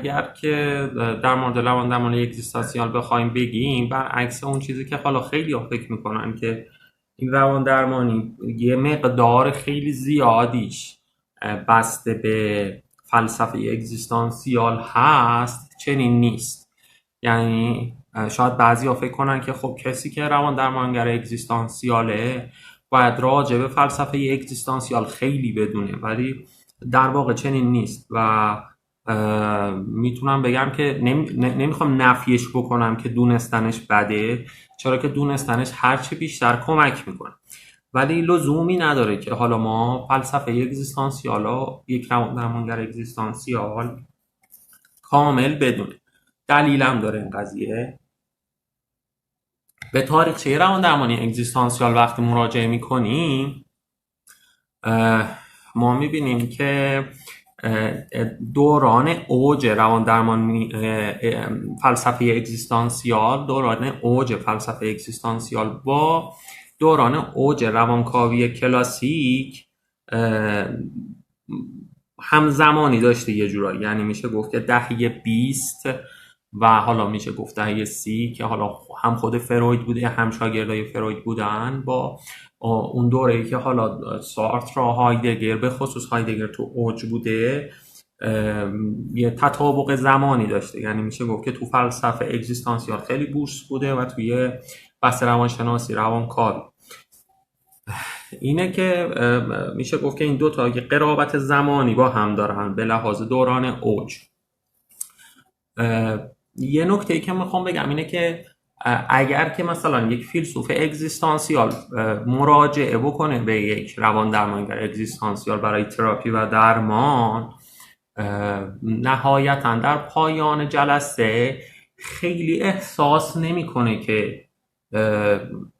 اگر که در مورد روان درمانی اگزیستانسیال بخوایم بگیم، برعکس اون چیزی که حالا خیلی ها فکر میکنن که این روان درمانی یه مقدار خیلی زیادیش بسته به فلسفه اگزیستانسیال هست، چنین نیست. یعنی شاید بعضی ها فکر کنن که خب کسی که روان درمانگر اگزیستانسیاله باید راجع به فلسفه اگزیستانسیال خیلی بدونه، ولی در واقع چنین نیست و میتونم بگم که نمیخوام نفیش بکنم که دونستنش بده، چرا که دونستنش هرچی بیشتر کمک میکنه، ولی لزومی نداره که حالا ما فلسفه اگزیستانسیال رو یک روان درمانگر اگزیستانسیال کامل بدونه. دلیلم داره این قضیه. به تاریخچه روان درمانی اگزیستانسیال وقتی مراجعه میکنیم ما میبینیم که دوران اوج روان درمانی فلسفه اگزیستانسیال، دوران اوج فلسفه اگزیستانسیال با دوران اوج روانکاوی کلاسیک همزمانی داشته یه جورایی. یعنی میشه گفت که دهه 20 و حالا میشه گفت دهه 30 که حالا هم خود فروید بوده هم شاگردای فروید بودن، با اون دوره‌ای که حالا سارتر و هایدگر، به خصوص هایدگر تو اوج بوده، یه تطابق زمانی داشته. یعنی میشه گفت که تو فلسفه اگزیستانسیال خیلی بورس بوده و توی بحث روانشناسی روانکاوی اینه که میشه گفت که این دوتا یه قرابت زمانی با هم دارن به لحاظ دوران اوج. یه نکته‌ای که میخوام بگم اینه که اگر که مثلا یک فیلسوف اگزیستانسیال مراجعه بکنه به یک روان درمانگر اگزیستانسیال برای تراپی و درمان، نهایتاً در پایان جلسه خیلی احساس نمیکنه که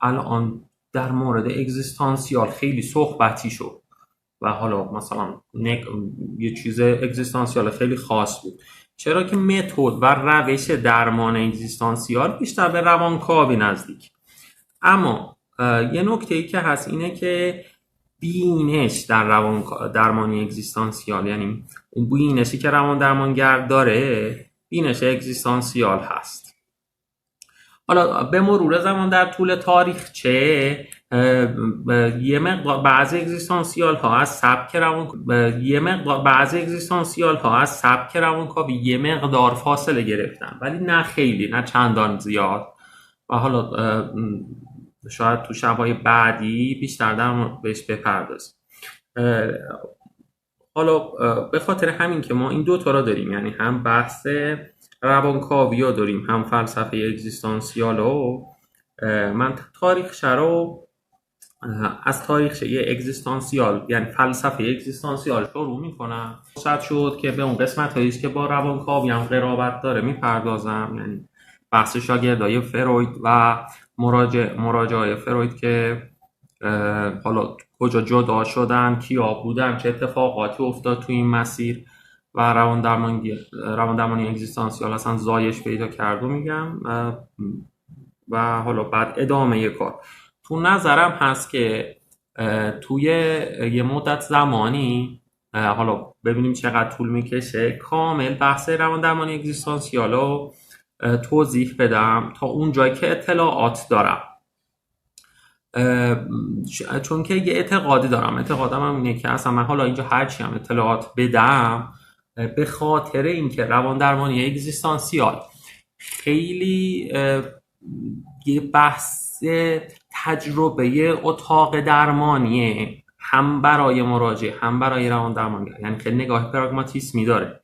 الان در مورد اگزیستانسیال خیلی صحبتی شد و حالا مثلا یه چیز اگزیستانسیال خیلی خاص بود، چرا که متد و روش درمان اگزیستانسیال بیشتر به روانکاوی نزدیک. اما یه نکته‌ای که هست اینه که بینش در درمانی اگزیستانسیال، یعنی اون بینشی که روان درمانگر داره، بینش اگزیستانسیال هست. حالا به مرور زمان در طول تاریخچه یه مقدار بعضی اگزیستانسیال ها از سبک روانکاوی یه مقدار فاصله گرفتن، ولی نه خیلی، نه چندان زیاد، و حالا شاید تو شب‌های بعدی بیشتر در بهش بپردازیم. حالا به خاطر همین که ما این دو تا را داریم، یعنی هم بحث روانکاوی رو داریم هم فلسفه اگزیستانسیال رو، من تاریخچه رو از تاریخچه اگزیستانسیال یعنی فلسفه اگزیستانسیال شروع میکنم. فرصت شد که به اون قسمت هاییش که با روانکاوی هم قرابت داره میپردازم، یعنی بحث شاگردای فروید و مراجعای فروید که حالا کجا جدا شدن، کیا بودن، چه اتفاقاتی افتاد تو این مسیر و روان درمانی اگزیستانسیال اصلا زایش پیدا کرد و میگم. و حالا بعد ادامه کار تو نظرم هست که توی یه مدت زمانی، حالا ببینیم چقدر طول میکشه، کامل بحث روان درمانی اگزیستانسیال رو توضیح بدم تا اون جایی که اطلاعات دارم، چون که یه اعتقادی دارم. اعتقادم هم اینه که اصلا من حالا اینجا هرچی هم اطلاعات بدم، به خاطر اینکه روان درمانی اگزیستانسیال خیلی یه بحث تجربه اتاق درمانیه، هم برای مراجع هم برای روان درمانگر، یعنی خیلی نگاه پراگماتیسمی داره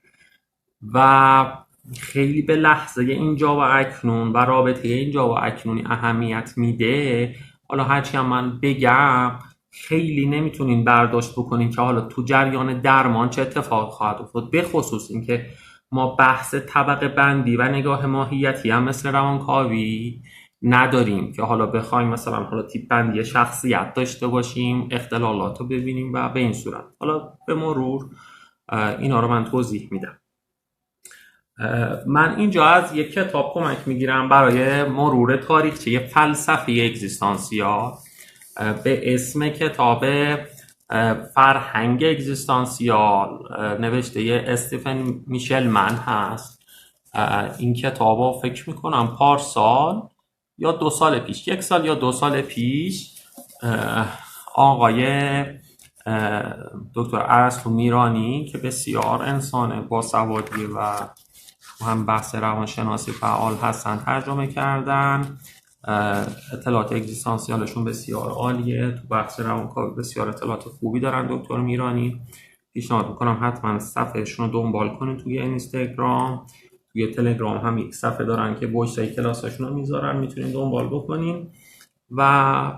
و خیلی به لحظه اینجا و اکنون و رابطه اینجا و اکنونی اهمیت میده. حالا هرچی هم من بگم خیلی نمیتونین برداشت بکنین که حالا تو جریان درمان چه اتفاق خواهد افتاد، به خصوص اینکه ما بحث طبقه بندی و نگاه ماهیتی هم مثل روانکاوی نداریم که حالا بخوایم مثلا حالا تیپ بندی شخصیت داشته باشیم، اختلالات رو ببینیم و به این صورت. حالا به مرور اینا رو من توضیح میدم. من اینجا از یک کتاب کمک میگیرم برای مرور تاریخچه فلسفه اگزیستانسیال به اسم کتاب فرهنگ اگزیستانسیال نوشته استیفن میشلمن هست. این کتاب رو فکر میکنم پارسال یا 2 سال پیش، 1 سال یا 2 سال پیش، آقای دکتر ارسطو میرانی که بسیار انسان باسوادی و هم بحث روانشناسی فعال هستن ترجمه کردن. اطلاعات اگزیستانسیالشون بسیار عالیه، تو بحث روانکاوی بسیار اطلاعات خوبی دارن دکتر میرانی. پیشنهاد میکنم حتما صفحهشون رو دنبال کنید توی اینستاگرام. توی تلگرام هم یک صفحه دارن که بوجه کلاساشون رو میذارن، میتونید دنبال بکنین و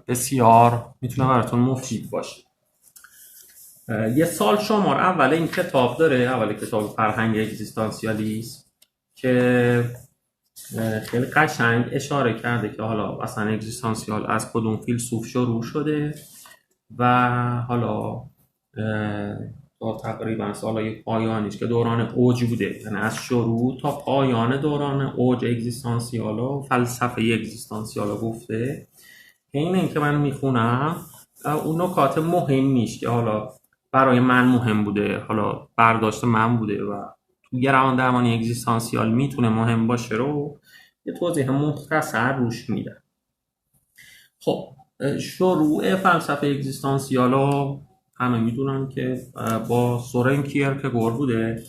بسیار میتونه براتون مفید باشه. یه سال شمار اول این کتاب داره، اول کتاب فرهنگ اگزیستانسیالیسم، که خیلی قشنگ اشاره کرده که حالا اصلا اگزیستانسیال از کدوم فیلسوف شروع شده و حالا تا تقریبا سالهای پایانیش که دوران اوج بوده، یعنی از شروع تا پایان دوران اوج اگزیستانسیال و فلسفه اگزیستانسیال گفته. این که من میخونم اون نکات مهمیش که حالا برای من مهم بوده، حالا برداشت من بوده و توی روان درمانی اگزیستانسیال میتونه مهم باشه رو یه توضیح مختصر روش میدم. خب شروع فلسفه اگزیستانسیال رو همه میدونن که با سورن کیرکگور بوده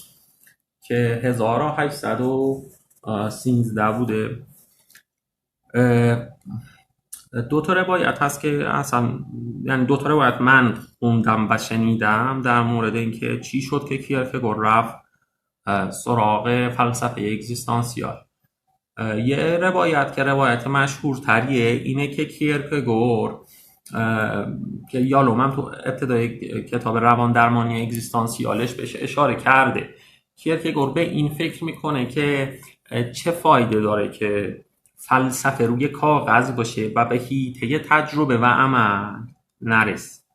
که 1813 بوده. دو تا روایت هست که اصلا، یعنی 2 تا روایت من خوندم و شنیدم در مورد اینکه چی شد که کیرکگور رفت سراغ فلسفه اگزیستانسیال. یه روایت که روایت مشهورتریه اینه که کیرکگور که یالوم هم تو ابتدای کتاب روان درمانی اگزیستانسیالش بهش اشاره کرده، کیرکگور به این فکر میکنه که چه فایده داره که فلسفه روی کاغذ باشه و به حیطه تجربه و عمل نرسه.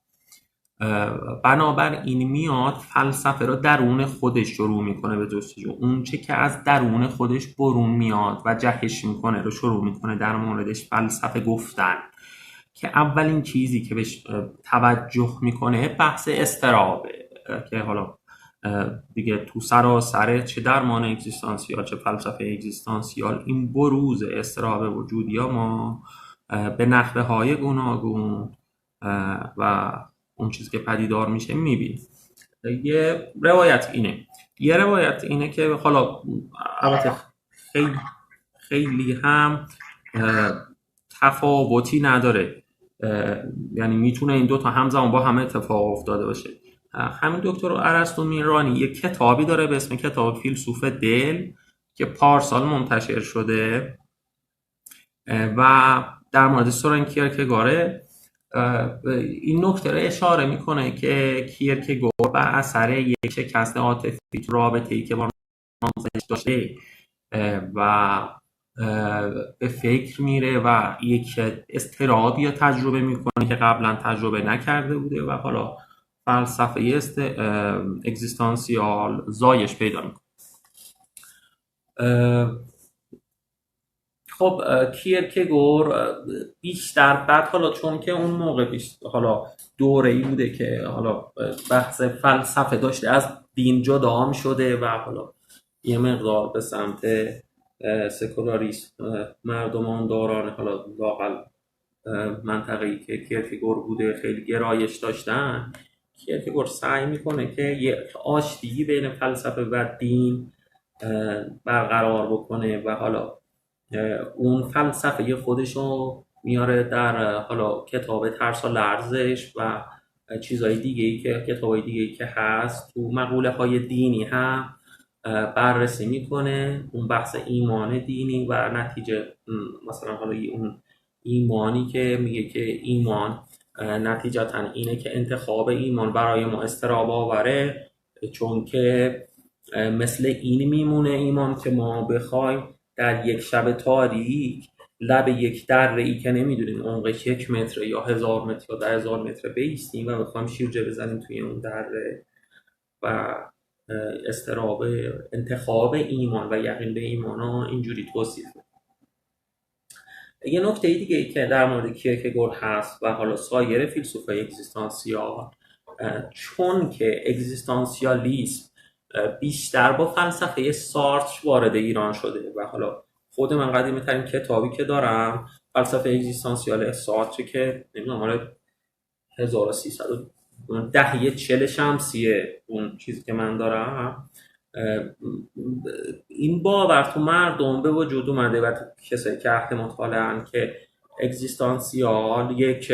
بنابراین میاد فلسفه رو درون خودش شروع میکنه به جستجو، اون چه که از درون خودش برون میاد و جهش میکنه رو شروع میکنه در موردش فلسفه گفتن، که اولین چیزی که بهش توجه میکنه بحث اضطرابه که حالا دیگه تو سراسر چه درمان اگزیستانسیال چه فلسفه اگزیستانسیال این بروز اضطراب وجودی ها ما به نحوه های گوناگون و اون چیزی که پدیدار میشه میبینیم. یه روایت اینه که حالا البته خیلی خیلی هم تفاوتی نداره، یعنی میتونه این 2 تا همزمان با هم اتفاق افتاده باشه. همین دکتر ارسطو میرانی یک کتابی داره به اسم کتاب فیلسوف دل که پارسال منتشر شده و در مورد سورن کیرکگاره این نکته رو اشاره میکنه که کیرکگور بر اثر یک شکست عاطفی تو رابطه‌ای که با نامزدش داشته و به فکر میره و یک اضطرابی رو تجربه میکنه که قبلا تجربه نکرده بوده و حالا فلسفه اگزیستانسیال زایش پیدا میکنه. خب کیرکگور بیشتر بعد حالا چون که اون موقع حالا دوره‌ای بوده که حالا بحث فلسفه داشته از دین جدا می شده و حالا یه مقدار به سمت سکولاریسم مردمان داران حالا لااقل منطقه‌ای که کیرکگور بوده خیلی گرایش داشتن، کیرکگور سعی میکنه که یه آشتی بین فلسفه و دین برقرار بکنه و حالا اون فلسفه خودشو میاره در حالا کتاب ترس و لرزش و چیزهای دیگه‌ای که کتابای دیگه‌ای که هست تو مقوله های دینی هم بررسی میکنه، اون بحث ایمان دینی و نتیجه مثلا حالا اون ایمانی که میگه که ایمان نتیجتا اینه که انتخاب ایمان برای ما اضطراب آوره، چون که مثل این میمونه ایمان که ما بخوایم در یک شب تاریک لب یک دره‌ای که نمیدونیم عمقش 1 متر یا 1000 متر یا 10,000 متر بیستیم و بخوایم شیرجه بزنیم توی اون دره و اضطراب انتخاب ایمان و یقین به ایمان ها اینجوری توصیف. یه نکته دیگه ای که در مورد کیرکگور هست و حالا سایر فیلسوفای اگزیستانسیال، چون که اگزیستانسیالیسم بیشتر با فلسفه سارتر وارد ایران شده و حالا خود من قدیمی ترین کتابی که دارم فلسفه اگزیستانسیال سارتر که نمیدونم حالا 1300 دهه 40 شمسیه اون چیزی که من دارم. این باور تو مردم به وجود اومده و تو کسایی که اهل مطالعه‌ان که اگزیستانسیال یک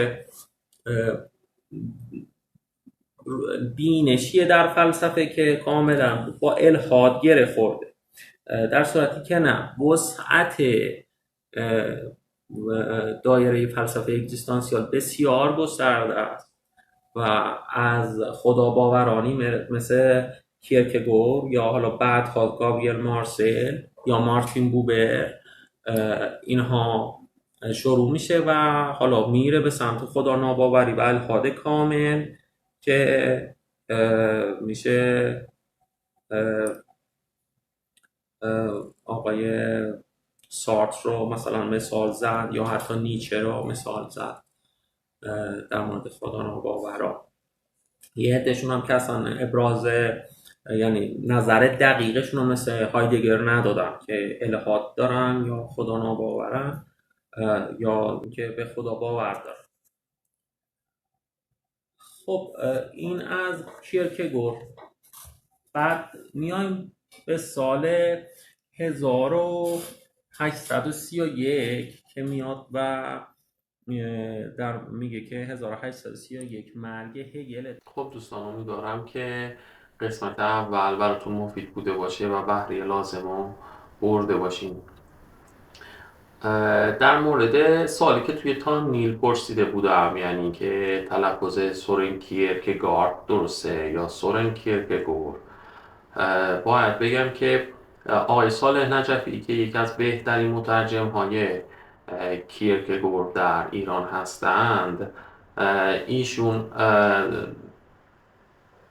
بینشیه در فلسفه که کاملا با الحاد گره خورده، در صورتی که نه، وسعت دایره فلسفه اگزیستانسیال بسیار گسترده است و از خدا باورانی مثل کیرکگور یا حالا بعدها گابریل مارسل یا مارتین بوبر اینها شروع میشه و حالا میره به سمت خدا ناباوری و الحاد کامل که میشه آقای سارتر رو مثلا مثال زد یا حتی نیچه رو مثال زد در مورد خدا ناباورا. یه عدهشون هم که اصلا ابراز یعنی نظر دقیقشون رو مثل هایدگر ندادن که الحاد دارن یا خدا ناباورن یا که به خدا باور دارن. خب این از کیرکگور. بعد میایم به سال 1831 که میاد و میگه که 1831 مرگ هگل. خب دوستان امیدوارم که قسمت اول براتون مفید بوده باشه و بهره لازم برده باشین. در مورد سوالی که توی نیل پرسیده بودم، یعنی که تلفظ سورن کیرکگارد درسته یا سورن کیرکگور، باید بگم که آقای صالح نجفی که یکی از بهترین مترجم های کیرکگور در ایران هستند، ایشون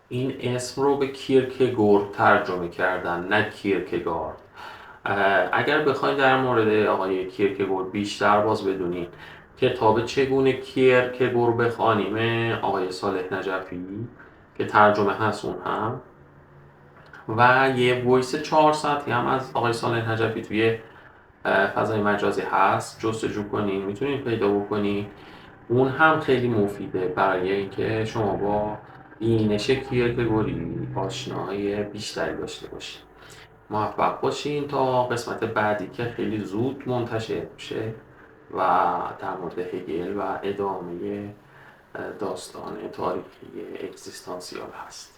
این اسم رو به کیرکگور ترجمه کردن، نه کیرکگارد. اگر بخواید در مورد آقای کیرکگور بیشتر باز بدونید، کتاب چگونه کیرکگور بخوانیم آقای صالح نجفی که ترجمه هست اون هم، و یه وایس 4 ساعتی هم از آقای صالح نجفی توی فضای مجازی هست، جستجو کنین میتونین پیدا بکنین. اون هم خیلی مفیده برای اینکه شما با بینش کیرکگوری آشنایی بیشتری داشته باشین. موفق باشین تا قسمت بعدی که خیلی زود منتشر میشه و در مورد هگل و ادامه داستان تاریخی اگزیستانسیال هست.